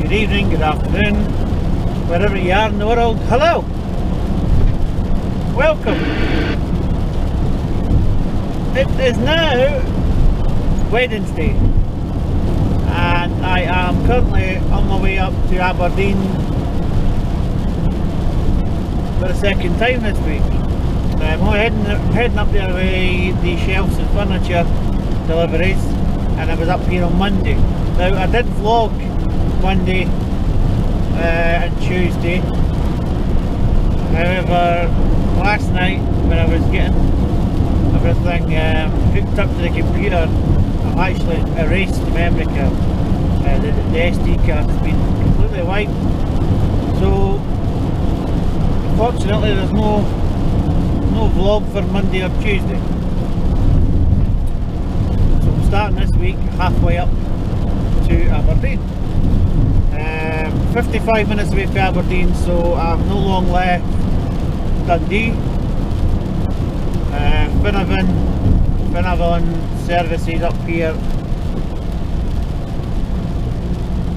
good evening, good afternoon, wherever you are in the world. Hello! Welcome! It is now Wednesday and I am currently on my way up to Aberdeen for the second time this week. I'm heading up there with the shelves and furniture deliveries, and I was up here on Monday. Now I did vlog Monday and Tuesday, however last night when I was getting everything hooked up to the computer, I've actually erased the memory card. The SD card has been completely wiped, so unfortunately there's no vlog for Monday or Tuesday. So I'm starting this week halfway up to Aberdeen. 55 minutes away from Aberdeen, so I'm no long left Dundee. Finnavon services up here,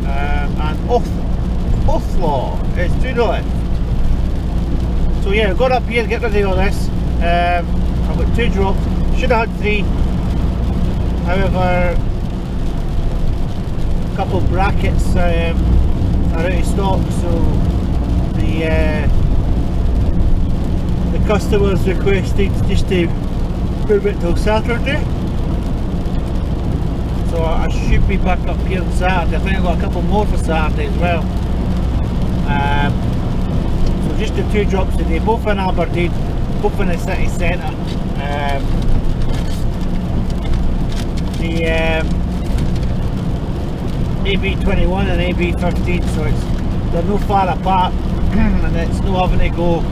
and Othlaw is to the left. So yeah, I've got up here, get rid of all this. I've got 2 drops, should have had 3, however a couple of brackets are out of stock, so the customers requested just to move it till Saturday. So I should be back up here on Saturday. I think I've got a couple more for Saturday as well. So just the 2 drops today, both in Aberdeen, both in the city centre. The AB21 and AB15, so they're no far apart, and it's no having to go,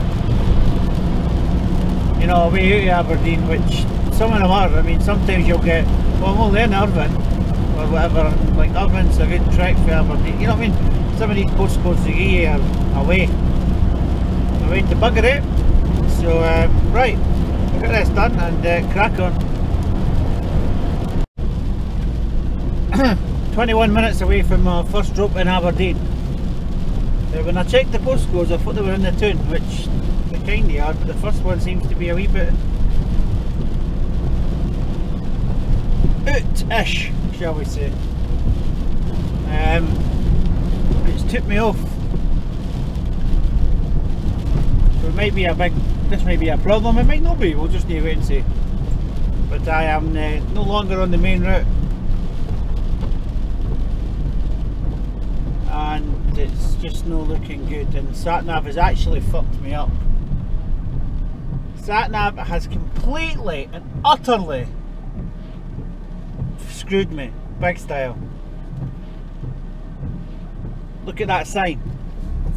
you know, away out of Aberdeen, which some of them are. I mean, sometimes you'll get, well, I'm only in Irvine or whatever, like Irvine's a good trek for Aberdeen, you know what I mean? Some of these postcodes they give you are away to bugger it. So right, we'll get this done and crack on. 21 minutes away from my first drop in Aberdeen. When I checked the postcodes, I thought they were in the tune, which they kinda are, but the first one seems to be a wee bit out-ish, shall we say. It's took me off. So it might be this might be a problem, it might not be, we'll just need to wait and see. But I am no longer on the main route. And it's just not looking good, and SatNav has actually fucked me up. SatNav has completely and utterly screwed me, big style. Look at that sign.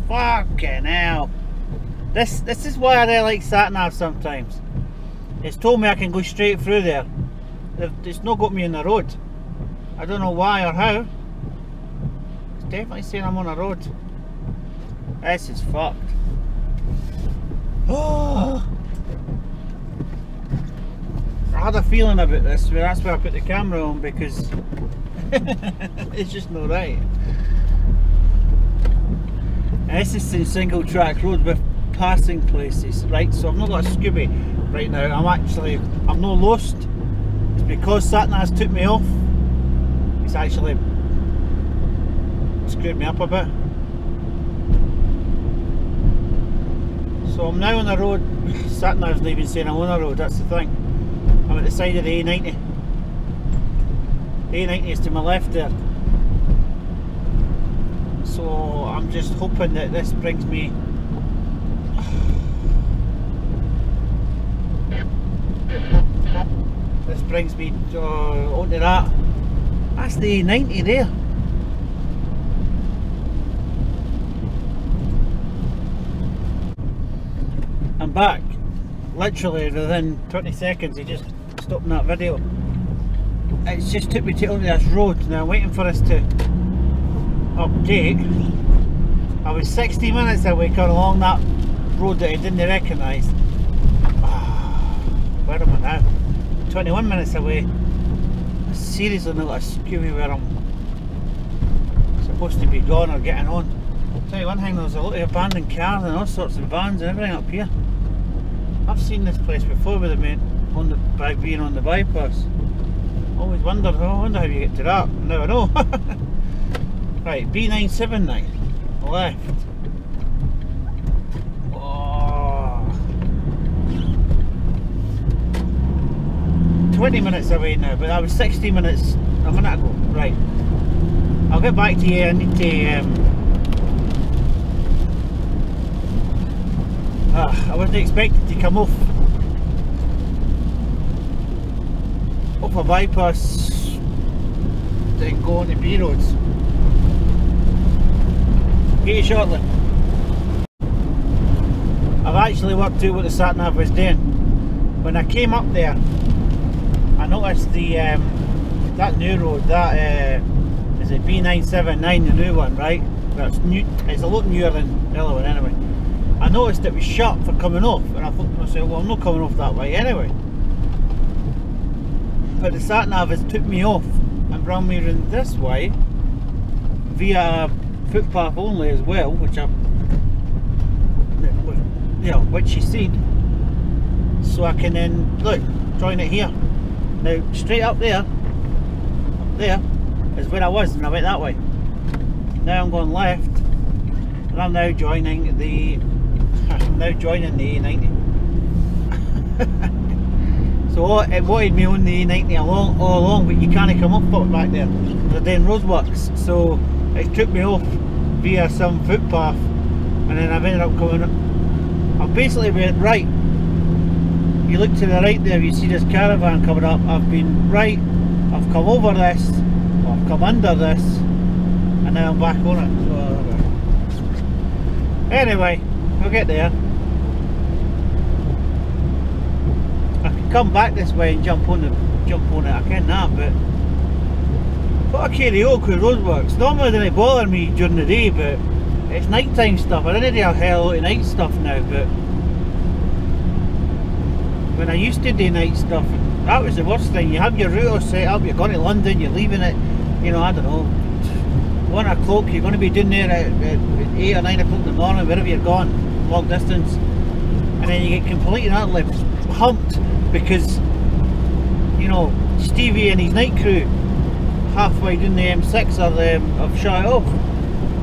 Fucking hell. This is why I really like SatNav sometimes. It's told me I can go straight through there. It's not got me in the road. I don't know why or how. Definitely saying I'm on a road. This is fucked. Oh, I had a feeling about this, that's why I put the camera on, because it's just not right. And this is a single track road with passing places, right? So I've not got a Scooby right now. I'm not lost. It's because SatNav's took me off. It's actually screwed me up a bit. So I'm now on the road. SatNav's not even saying I'm on the road, that's the thing. I'm at the side of the A90. The A90 is to my left there. So I'm just hoping that this brings me onto that. That's the A90 there. I'm back, literally within 20 seconds of just stopping that video. It's just took me to onto this road. Now I'm waiting for us to update. I was 60 minutes away coming along that road that I didn't recognise. Where am I now? 21 minutes away. I seriously not got a skewy where I'm. So supposed to be gone or getting on. I'll tell you one thing, there's a lot of abandoned cars and all sorts of vans and everything up here. I've seen this place before with the by being on the bypass. Always wondered, I wonder how you get to that. Now I know. Right, B979, left. Oh. 20 minutes away now, but that was 60 minutes a minute ago. Right, I'll get back to you. I need to I wasn't expected to come off a bypass and go on to B roads. Get you shortly. I've actually worked out what the sat nav was doing. When I came up there, I noticed the that new road, that is it B979, the new one, right? Well, it's new. It's a lot newer than the other one anyway. I noticed it was shut for coming off, and I thought to myself, well, I'm not coming off that way anyway. But the sat nav has took me off and brought me around this way via footpath only as well, which which you seen. So I can then look, join it here. Now straight up there is where I was, and I went that way. Now I'm going left, and I'm now joining the A90. So it wanted me on the A90 all along, but you can't come off back there. They're doing roadworks, so it took me off via some footpath, and then I've ended up coming up. I've basically went right. You look to the right there, you see this caravan coming up. I've been right, I've come over this, or I've come under this, and now I'm back on it. So, anyway, we'll get there. I can come back this way and jump on it. I can that, but what I carry on with roadworks. Normally they don't bother me during the day, but it's nighttime stuff. I don't do a hell lot of night stuff now, but when I used to do night stuff, that was the worst thing. You have your route all set up, you're going to London, you're leaving it, you know, I don't know, 1 o'clock, you're going to be doing there at 8 or 9 o'clock in the morning, wherever you're going, long distance, and then you get completely and utterly humped because, you know, Stevie and his night crew halfway down the M6 have shut it off,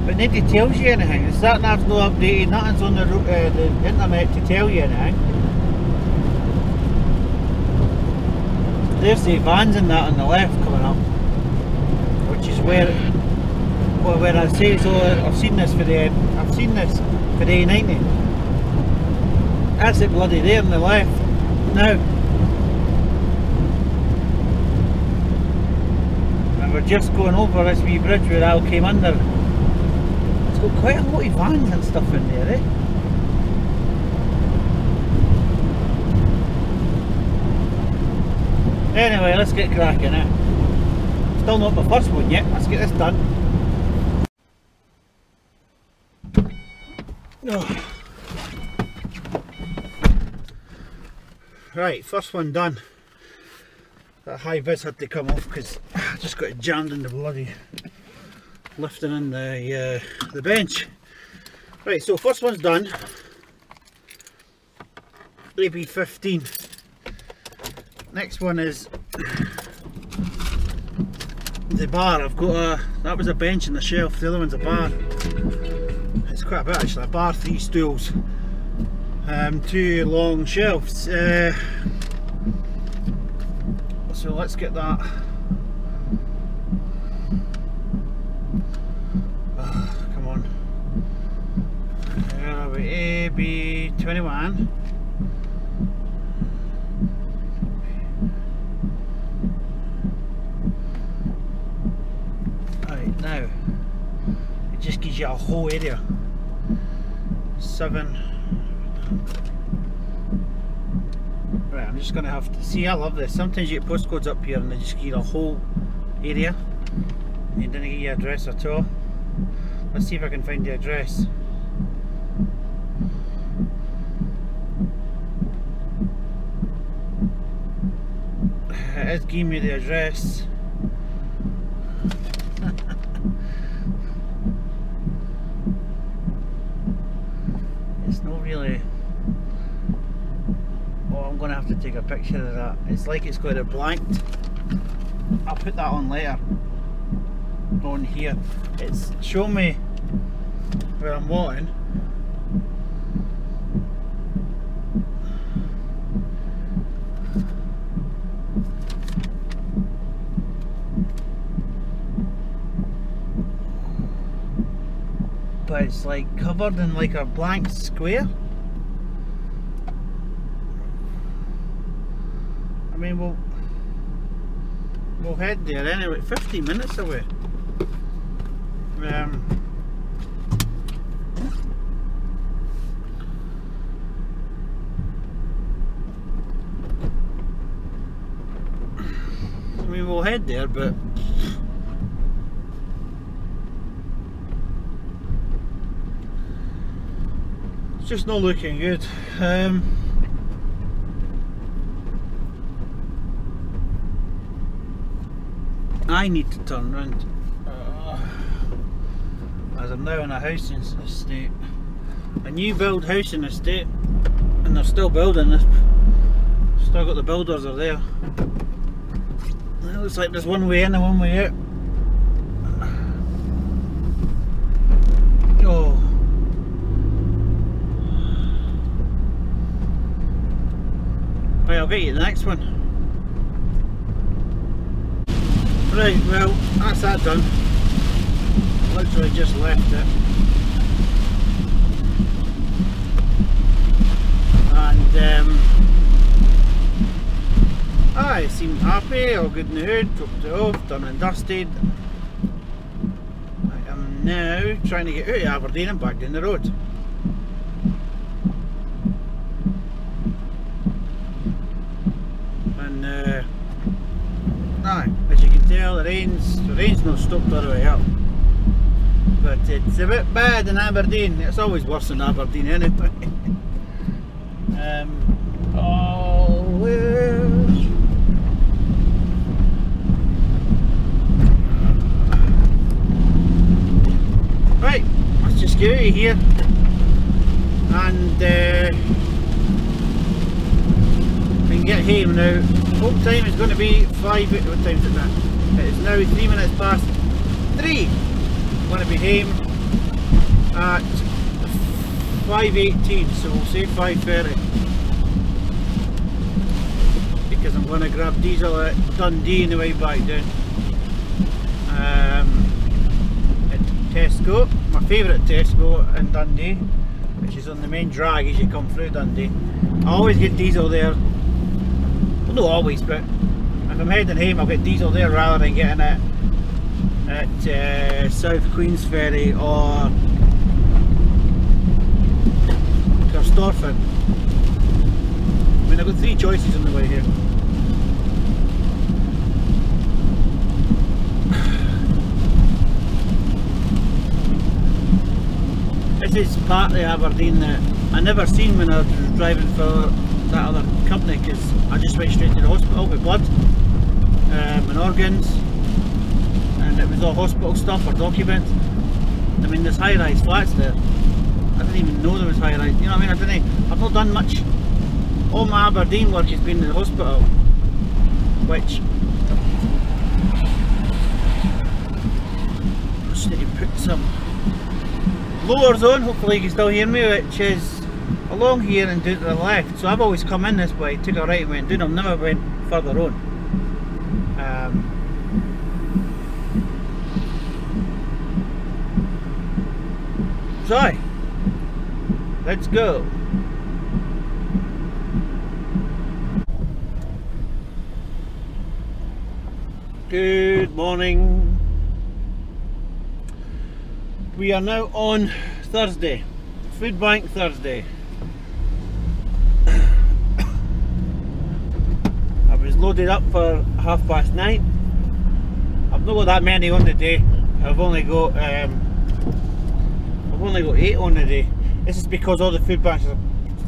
but nobody tells you anything. The sat nav's not updated, nothing's on the internet to tell you anything. There's the vans and that on the left coming up, which is where I say so. I've seen this for the A90. That's it, bloody there on the left now. And we're just going over this wee bridge where Al came under. It's got quite a lot of vans and stuff in there, eh? Anyway, let's get cracking now. Still not the first one yet, let's get this done. Oh. Right, first one done. That high vis had to come off because I just got it jammed in the bloody lifting in the bench. Right, so first one's done. AB15. Next one is the bar. I've got that was a bench and a shelf, the other one's a bar. It's quite a bit actually, a bar, 3 stools, 2 long shelves. So let's get that. Come on. Where are we? AB21. Now, it just gives you a whole area. 7. Right, I'm just going to have to see. I love this. Sometimes you get postcodes up here and they just give you a whole area. They didn't give you an address at all. Let's see if I can find the address. It is giving me the address. It's not really. Oh, I'm gonna have to take a picture of that. It's like it's got it blanked. I'll put that on later. On here, it's showing me where I'm wanting. But it's like covered in like a blank square. I mean, we'll head there anyway. 15 minutes away. I mean, we'll head there, but it's just not looking good. I need to turn round. As I'm now in a housing estate, a new build housing estate, and they're still building this. Still got the builders are there. It looks like there's one way in and one way out. Oh. Right, I'll get you the next one. Right, well, that's that done. Literally just left it. And I seemed happy, all good in the hood, dropped it off, done and dusted. I am now trying to get out of Aberdeen and back down the road. And as you can tell, the rain's not stopped all the way up. But it's a bit bad in Aberdeen. It's always worse in Aberdeen anyway. Oh, well. Right, let's just get out of here. And we can get home now. Home time is going to be 5. What time is it now? It is now 3 minutes past 3. I'm going to be home at 5:18, so we'll say 5:30. Because I'm going to grab diesel at Dundee on the way back down. At Tesco, my favourite Tesco in Dundee, which is on the main drag as you come through Dundee. I always get diesel there. Well, not always, but if I'm heading home I'll get diesel there rather than getting it at South Queensferry or Carstorphine. I mean, I've got 3 choices on the way here. This is part of Aberdeen that I never seen when I was driving for that other company, because I just went straight to the hospital with blood and organs, and it was all hospital stuff or documents. I mean, there's high-rise flats there. I didn't even know there was high-rise. You know what I mean? I've not done much. All my Aberdeen work has been in the hospital, which I just need to put some blowers on. Hopefully you can still hear me, which is along here and down to the left. So I've always come in this way, took a right and went down. I've never went further on. So let's go. Good morning. We are now on Thursday, Food Bank Thursday. I was loaded up for 9:30. I've not got that many on the day. I've only got 8 on the day. This is because all the food banks are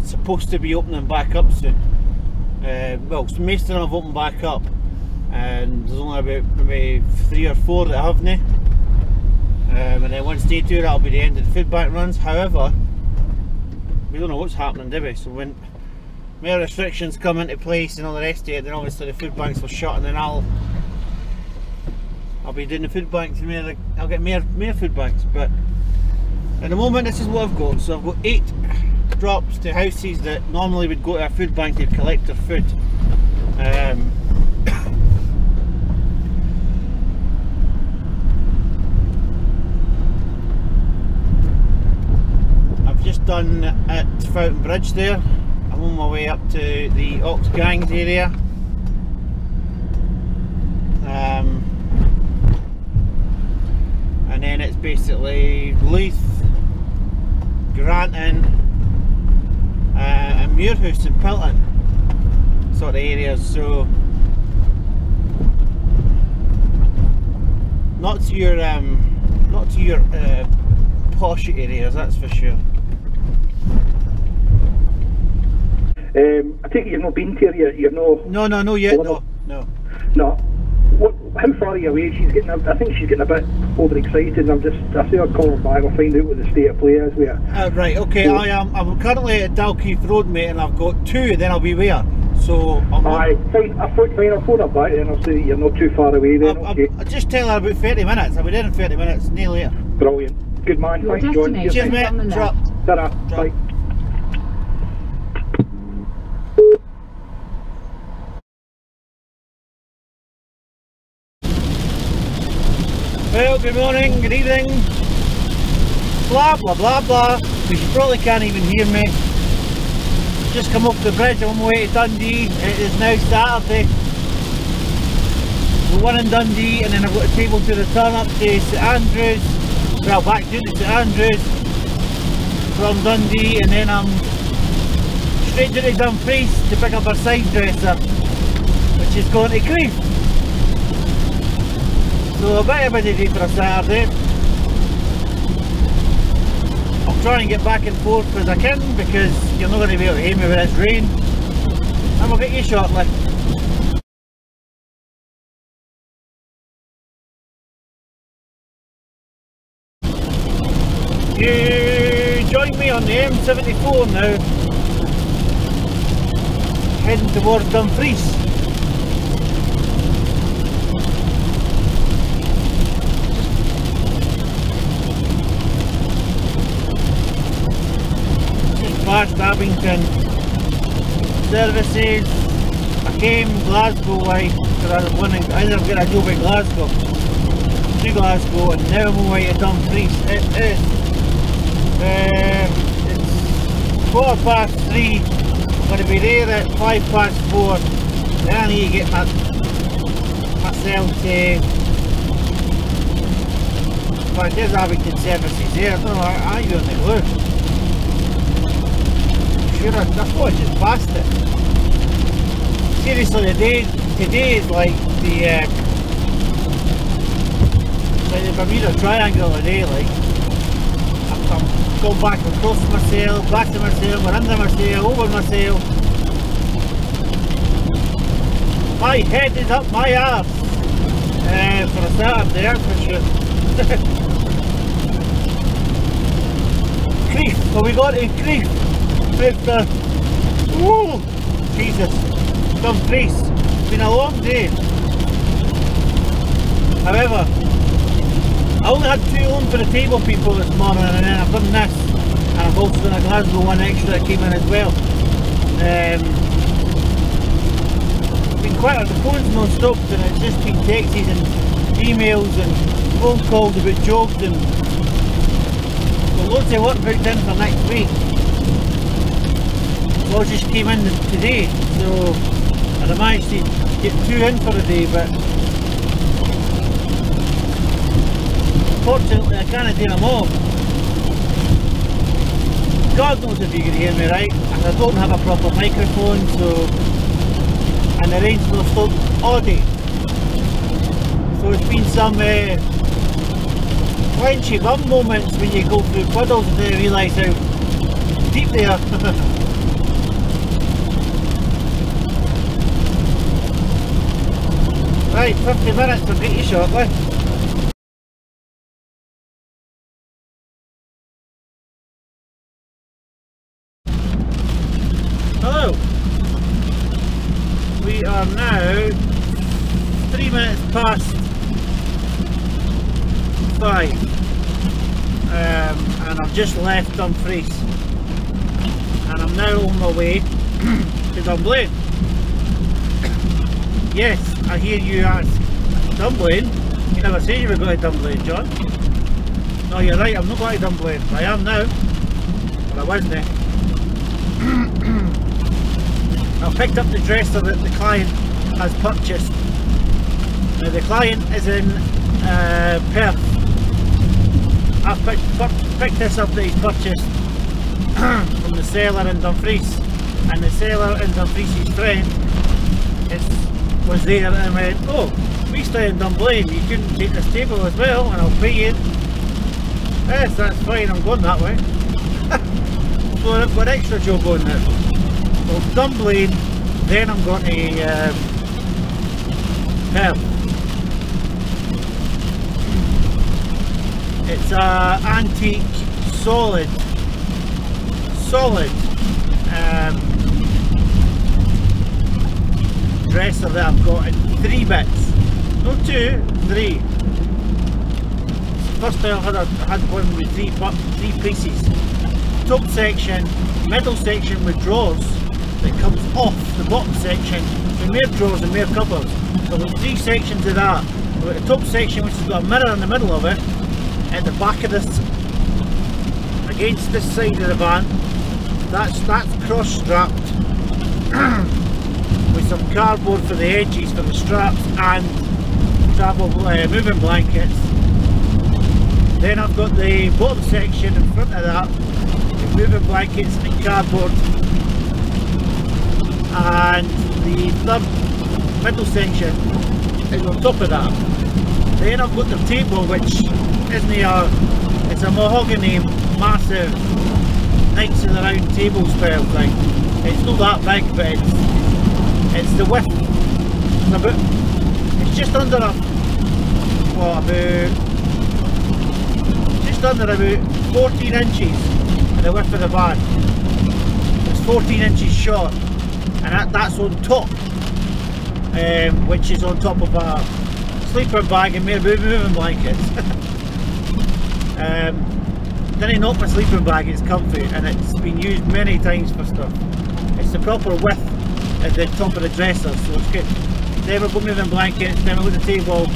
supposed to be opening back up soon. Well, most of them have opened back up, and there's only about maybe 3 or 4 that haven't. And then once they do, that'll be the end of the food bank runs. However, we don't know what's happening, do we? So when more restrictions come into place and all the rest of it, then obviously the food banks will shut, and then I'll be doing the food banks, and I'll get more food banks. But at the moment, this is what I've got. So I've got 8 drops to houses that normally would go to a food bank to collect their food. I've just done at Fountain Bridge there. I'm on my way up to the Oxgangs area. And then it's basically Leith, Granton, and Muirhouse and Pilton sort of areas. So not to your posh areas, that's for sure. I take it you've not been to her yet. You're No yet. No. How far are you away? I think she's getting a bit overexcited. I say I'll call her back. I'll find out what the state of play is with her. Right. Okay. So, I'm currently at Dalkeith Road, mate, and I've got 2. Then I'll be there. So I'm fine. I'll phone her back, and I'll say you're not too far away. Then okay. I'll just tell her about 30 minutes. I'll be there in 30 minutes. Near later. Brilliant. Good man. Thanks, John. Cheers, mate. Drop. Ta-ra. Bye. Well, good morning, good evening, blah blah blah blah, because you probably can't even hear me. Just come up the bridge, I'm on my way to Dundee. It is now Saturday. We're one in Dundee, and then I've got a table to return up to St Andrews, well back to St Andrews from Dundee, and then I'm straight to Dumfries to pick up our side dresser, which is going to Crieff. So a bit of a busy day for a Saturday. I'll try and get back and forth as I can, because you're not going to be able to hear me with this rain. And we'll get you shortly. You join me on the M74 now, heading towards Dumfries. Past Abington services. I came Glasgow way because I was wondering either I'm going to go by Glasgow to Glasgow, and now I'm on my way to Dumfries. It's 3:15. I'm going to be there at 4:05. Then I need to get myself to. But there's Abington services here. I don't know, I ain't got any clue. I thought I just passed it. Seriously, today is like the Bermuda Triangle of the day. Like I'm going back across myself, back to myself, we're under myself, over myself. My head is up my arse for a Saturday, that's for sure. Crieff, well, we got to Crieff. Ooh, Jesus, Dumfries. It's been a long day. However, I only had 2 on for the table people this morning, and then I've done this, and I've also done a Glasgow one extra that came in as well. It's been quite the phone's non-stop, and it's just been texts and emails and phone calls about jobs, and loads of work booked in for next week. All just came in today, so I managed to get 2 in for the day, but unfortunately I can't do them all. God knows if you can hear me right, and I don't have a proper microphone, so, and the rain's not stopped all day. So it's been some clenchy bum moments when you go through puddles and then realise how deep they are. Right, 50 minutes to get you shortly. we are now 3 minutes past 5, and I've just left Dumfries, and I'm now on my way to Dunblane. Yes, I hear you ask, Dunblane? You never said you were going to Dunblane, John. No, you're right, I'm not going to Dunblane. I am now, but I wasn't. I've picked up the dresser that the client has purchased. Now the client is in Perth. I've picked this up that he's purchased from the seller in Dumfries, and the seller in Dumfries' friend was there and went, oh, we stay in Dunblane, you couldn't take this table as well and I'll pay you. Yes, that's fine, I'm going that way. So I've got an extra job on now. Well, Dunblane, then I'm going to Perth. It's a antique solid dresser that I've got in 3 bits. No 2, 3. First time I had one with 3 pieces. Top section, middle section with drawers that comes off the bottom section, with more drawers and more cupboards. So there's 3 sections of that. We've got the top section which has got a mirror in the middle of it, at the back of this, against this side of the van. That's cross strapped with some cardboard for the edges for the straps and travel moving blankets. Then I've got the bottom section in front of that with moving blankets and cardboard, and the third middle section is on top of that. Then I've got the table, which isn't it's a mahogany massive Knights of the Round Table style thing. It's not that big, but it's the width. It's just under about 14 inches in the width of the van. It's 14 inches short, and that's on top, which is on top of a sleeper bag and more moving blankets. Didn't knock my sleeping bag, it's comfy and it's been used many times for stuff. It's the proper width at the top of the dresser, so it's good. Then we've got moving blankets, then we've got the table,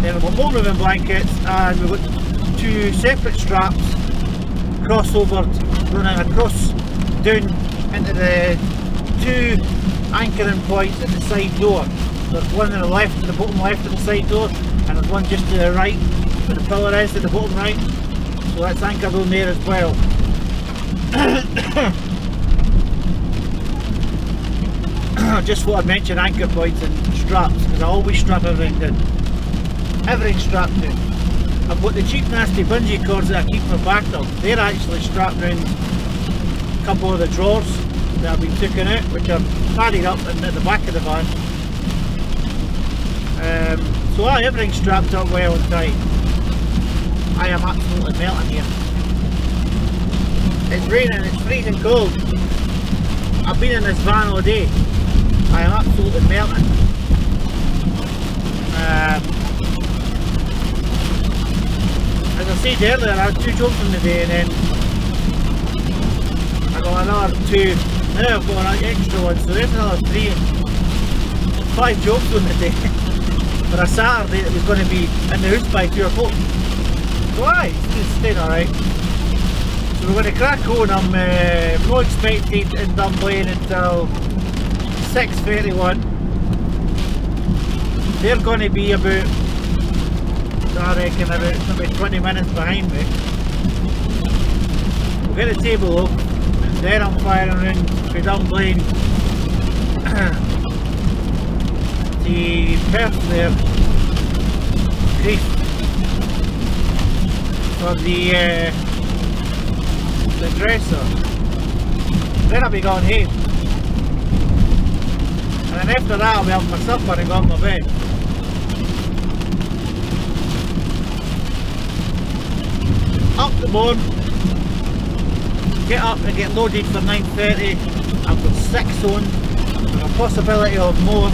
then we've got more moving blankets, and we've got 2 separate straps, crossover, running across down into the 2 anchoring points at the side door. There's one on the left, the bottom left of the side door, and there's one just to the right, where the pillar is at the bottom right. So that's anchored on there as well. Just thought I'd mention anchor points and straps, because I always strap everything in. Everything's strapped in. I've got the cheap nasty bungee cords that I keep my back on. They're actually strapped around a couple of the drawers that have been taken out, which are padded up and at the back of the van. So everything's strapped up well and tight. I am absolutely melting here. It's raining, it's freezing cold. I've been in this van all day. I am absolutely melting. As I said earlier, I had 2 jobs in the day, and then I got another 2. Now I've got an extra one, so there's another 3. 5 jobs on the day. For a Saturday that was going to be in the house by 2 o'clock. So aye, it's staying alright. So we're going to crack on. I'm not expected in Dunblane until 6:31. They're going to be about, I reckon, about maybe 20 minutes behind me. We'll get the table up, and then I'm firing around to Dunblane to Perth there, Crieff, for the dresser. Then I'll be going home, and then after that I'll be having my supper and going to my bed. Up the morn, get up and get loaded for 9:30. I've got 6 on, and a possibility of more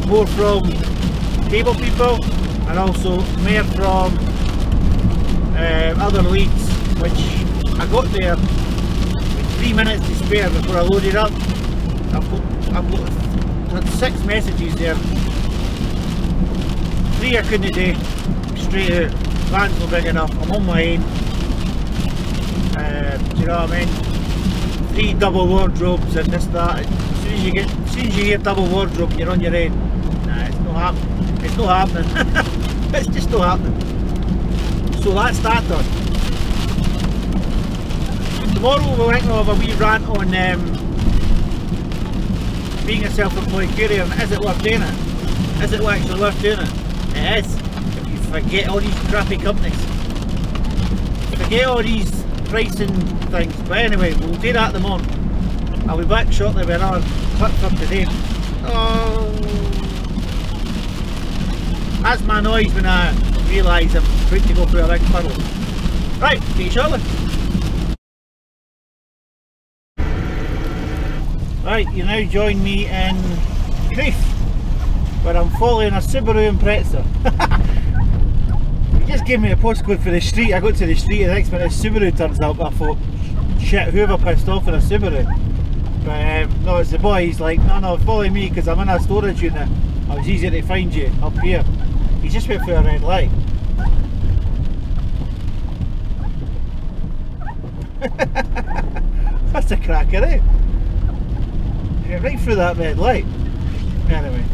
more from cable people, and also more from other leads, which I got there with 3 minutes to spare before I loaded up. I've got 6 messages there. 3 I couldn't do straight out. Van's not big enough. I'm on my own. Do you know what I mean? 3 double wardrobes and this that. As soon as you hear double wardrobe, you're on your own. Nah, it's not happening. It's not happening. It's just not happening. So that's that done. Tomorrow we're going to have a wee rant on being a self-employed courier, and is it worth doing it? Is it actually worth doing it? It is, if you forget all these crappy companies. Forget all these pricing things. But anyway, we'll do that in the morning. I'll be back shortly with another clip for today. Oh, that's my noise when I realise I'm about to go through a big puddle. Right, see you shortly. Right, you now join me in Crieff, where I'm following a Subaru Impreza. He just gave me a postcode for the street. I got to the street and the next minute a Subaru turns up. I thought, shit, whoever pissed off in a Subaru. But no, it's the boy. He's like, no, follow me because I'm in a storage unit. Oh, it's easier to find you up here. He just went through a red light. That's a cracker, eh? Yeah, right through that red light. Anyway,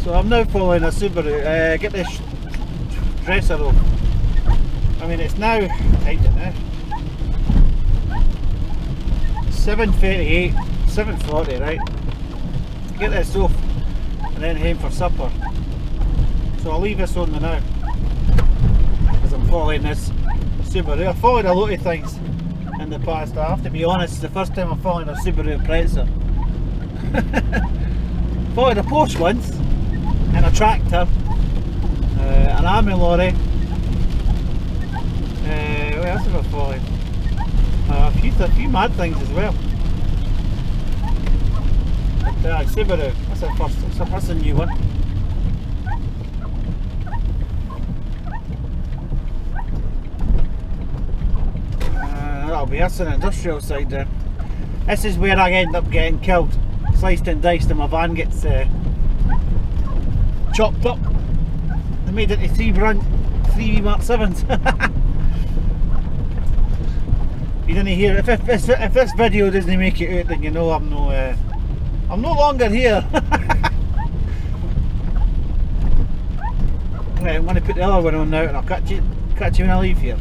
so I'm now following a Subaru. Get this dresser off. I mean, it's now, I don't know, 7:38, 7:40, right? Get this off and then head for supper. So I'll leave this on the now as I'm following this Subaru. I've followed a lot of things in the past. I have to be honest, it's the first time I'm following a Subaru Impreza. Followed a Porsche once, and a tractor, an army lorry. What else have I followed? A few mad things as well. But Subaru, that's a new one. That'll be us on the industrial side there. This is where I end up getting killed, sliced and diced, and my van gets chopped up. They made it into 3 Mark 7s. You didn't hear. If this video doesn't make it out, then you know I'm no longer here. Right, I'm going to put the other one on now, and I'll catch you when I leave here.